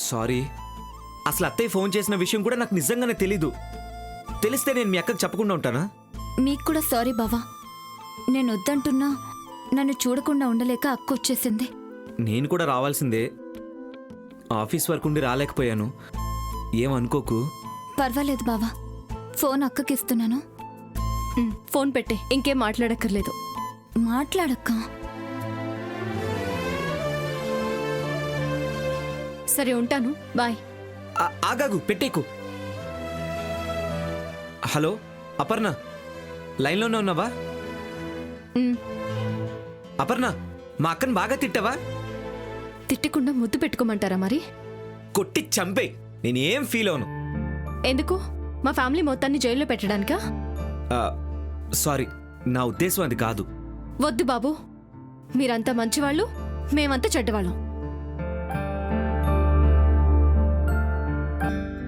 Sorry. అసలు అత్తయ్య phone చేసిన విషయం కూడా నాకు నిజంగానే తెలీదు. తెలిస్తే నేను మీ అక్కకు చెప్పకుండా ఉంటానా? మీకు కూడా సారీ బావా. నేను వద్దంటున్నా నన్ను చూడకుండా ఉండలేక అక్క వచ్చేసింది. నేను కూడా రావాల్సిందే. ఆఫీస్ వర్క్ ఉండి రాలేకపోయాను. ఏమనుకోకు. పర్వాలేదు బావా. ఫోన్ అక్కకిస్తున్నాను. ఫోన్ పెట్టే, ఇంకేం మాట్లాడక్కర్లేదు. మాట్లాడక్క. సరే ఉంటాను, బాయ్. ఆగాగు, పెట్టేకు. హలో అపర్ణ, లైన్లోనే ఉన్నావా? అపర్ణ, మా అక్కను బాగా తిట్టావా? తిట్టకుండా ముద్దు పెట్టుకోమంటారా మరి? కొట్టి చంపే, నేనేం ఫీల్ అవను. ఎందుకు? మా ఫ్యామిలీ మొత్తాన్ని జైల్లో పెట్టడానికా? సారీ, నా ఉద్దేశం అది కాదు. వద్దు బాబు, మీరంతా మంచివాళ్ళు, మేమంతా చెడ్డవాళ్ళం.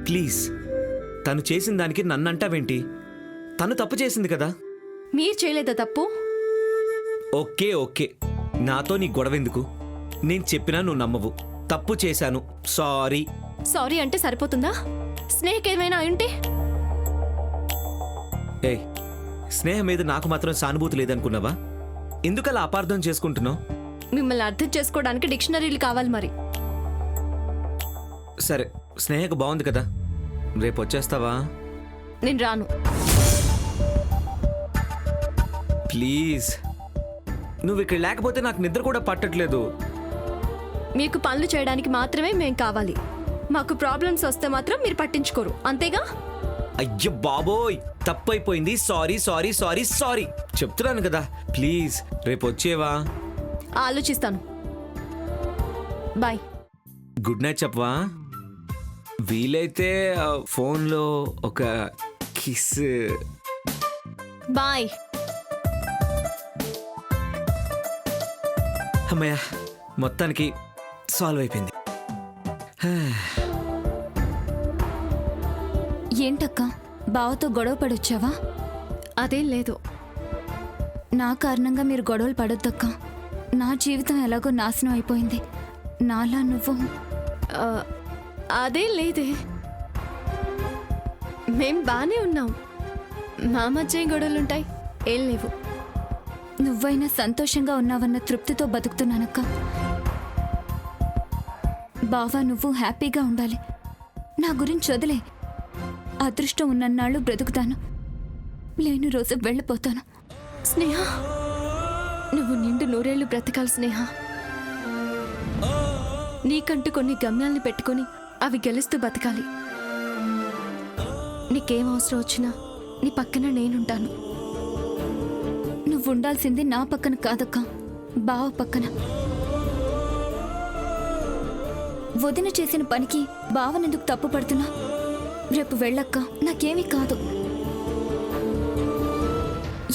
ప్లీజ్, తను చేసిన దానికి నన్నంటావేంటి? తను తప్పు చేసింది కదా. మీరు చేయలేదా తప్పు? ఓకే ఓకే, నాతో నీ గొడవెందుకు? నేను చెప్పినా నువ్వు నమ్మవు. తప్పు చేశాను, సారీ. సారీ అంటే సరిపోతుందా? స్నేహకి ఏమైనా అయింటే? ఏయ్, స్నేహం మీద నాకు మాత్రం సానుభూతి లేదనుకున్నావా? ఎందుకలా అపార్థం చేసుకుంటున్నావు? మిమ్మల్ని అర్థం చేసుకోవడానికి డిక్షనరీలు కావాలి మరి. సరే, స్నేహకు బాగుంది కదా, రేపు వచ్చేస్తావా? నేను రాను. ప్లీజ్, నువ్వు ఇక్కడ లేకపోతే నాకు నిద్ర కూడా పట్టట్లేదు. మీకు పనులు చేయడానికి మాత్రమే మేం కావాలి. మాకు ప్రాబ్లమ్స్ వస్తే మాత్రం మీరు పట్టించుకోరు, అంతేగా? అయ్యో బాబోయ్, తప్పైపోయింది. సారీ సారీ సారీ సారీ చెప్తున్నాను కదా. ప్లీజ్ రేపు వచ్చేవా? ఆలోచిస్తాను. బాయ్. గుడ్ నైట్ చెప్పవా? వీలైతే ఫోన్లో ఒక కిస్. బాయ్. అమ్మయ్య, మొత్తానికి సాల్వ్ అయిపోయింది. ఏంటక్క, బావతో గొడవ పడొచ్చావా? అదేం లేదు. నా కారణంగా మీరు గొడవలు పడొద్దక్క. నా జీవితం ఎలాగో నాశనం అయిపోయింది. నాలా నువ్వు. అదేం లేదే, మేం బానే ఉన్నాం. మా మధ్య గొడవలుంటాయి? ఏం లేవు. నువ్వైనా సంతోషంగా ఉన్నావన్న తృప్తితో బతుకుతున్నానక్క. బావా, నువ్వు హ్యాపీగా ఉండాలి. నా గురించి వదిలే. అదృష్టం ఉన్నన్నాళ్ళు బ్రతుకుతాను, లేని రోజు వెళ్ళిపోతాను. స్నేహ, నువ్వు నిండు నూరేళ్లు బ్రతకాలి స్నేహ. నీకంటూ కొన్ని గమ్యాల్ని పెట్టుకొని అవి గెలుస్తూ బతకాలి. నీకేం అవసరం వచ్చినా నీ పక్కన నేనుంటాను. నువ్వు ఉండాల్సింది నా పక్కన కాదక్క, బావ పక్కన. వదిన చేసిన పనికి బావనెందుకు తప్పు పడుతున్నా? రేపు వెళ్ళక్క, నాకేమీ కాదు.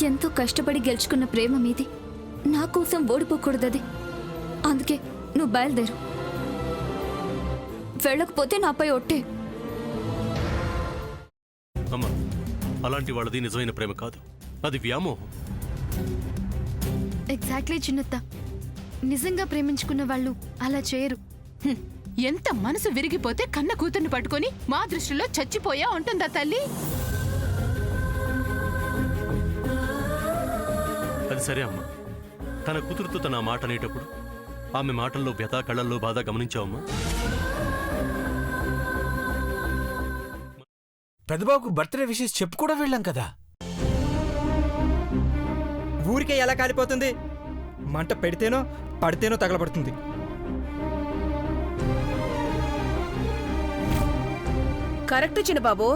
ఎంతో కష్టపడి గెలుచుకున్న ప్రేమ మీది. నా కోసం ఓడిపోకూడదది. అందుకే నువ్వు బయలుదేరు. వెళ్ళకపోతే నాపై ఒట్టే. అమ్మా, అలాంటి వాళ్ళది నిజమైన ప్రేమ కాదు, అది వ్యామోహం. ఎగ్జాక్ట్లీ చిన్నత్త. నిజంగా ప్రేమించుకున్న వాళ్ళు అలా చేయరు. ఎంత మనసు విరిగిపోతే కన్న కూతుర్ని పట్టుకొని మా దృష్టిలో చచ్చిపోయా ఉంటుందా తల్లి? అది సరే అమ్మా, తన కూతురుతో తన మాట అనేటప్పుడు ఆమె మాటల్లో వ్యథ, కళ్ళల్లో బాధ గమనించావమ్మా? పెద్దబాబుకు బర్త్డే విషెస్ చెప్పు కూడా వెళ్ళాం కదా. ఊరికే ఎలా కాలిపోతుంది? మంట పెడితేనో పడితేనో తగలబడుతుంది. కరెక్ట్ చిన్నబాబు,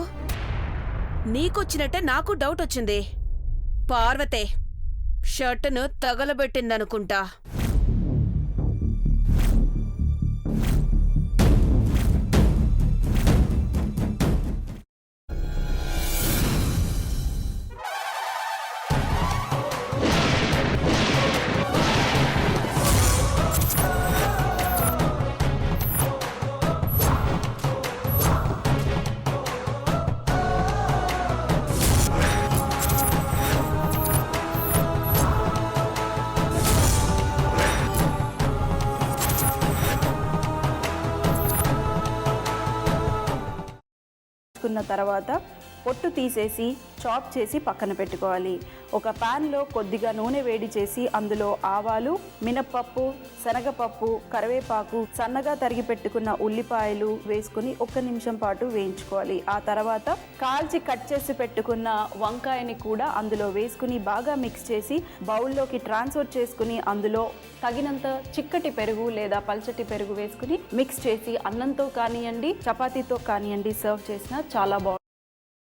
నీకొచ్చినట్టే నాకు డౌట్ వచ్చింది. పార్వతే షర్టును తగలబెట్టిందనుకుంటా. వేసుకున్న తర్వాత పొట్టు తీసేసి చాప్ చేసి పక్కన పెట్టుకోవాలి. ఒక ప్యాన్లో కొద్దిగా నూనె వేడి చేసి అందులో ఆవాలు, మినప్పప్పు, శనగపప్పు, కరివేపాకు, సన్నగా తరిగి పెట్టుకున్న ఉల్లిపాయలు వేసుకుని 1 నిమిషం పాటు వేయించుకోవాలి. ఆ తర్వాత కాల్చి కట్ చేసి పెట్టుకున్న వంకాయని కూడా అందులో వేసుకుని బాగా మిక్స్ చేసి బౌల్లోకి ట్రాన్స్ఫర్ చేసుకుని అందులో తగినంత చిక్కటి పెరుగు లేదా పల్చటి పెరుగు వేసుకుని మిక్స్ చేసి అన్నంతో కానివ్వండి, చపాతీతో కానివ్వండి సర్వ్ చేసినా చాలా బాగుంటుంది.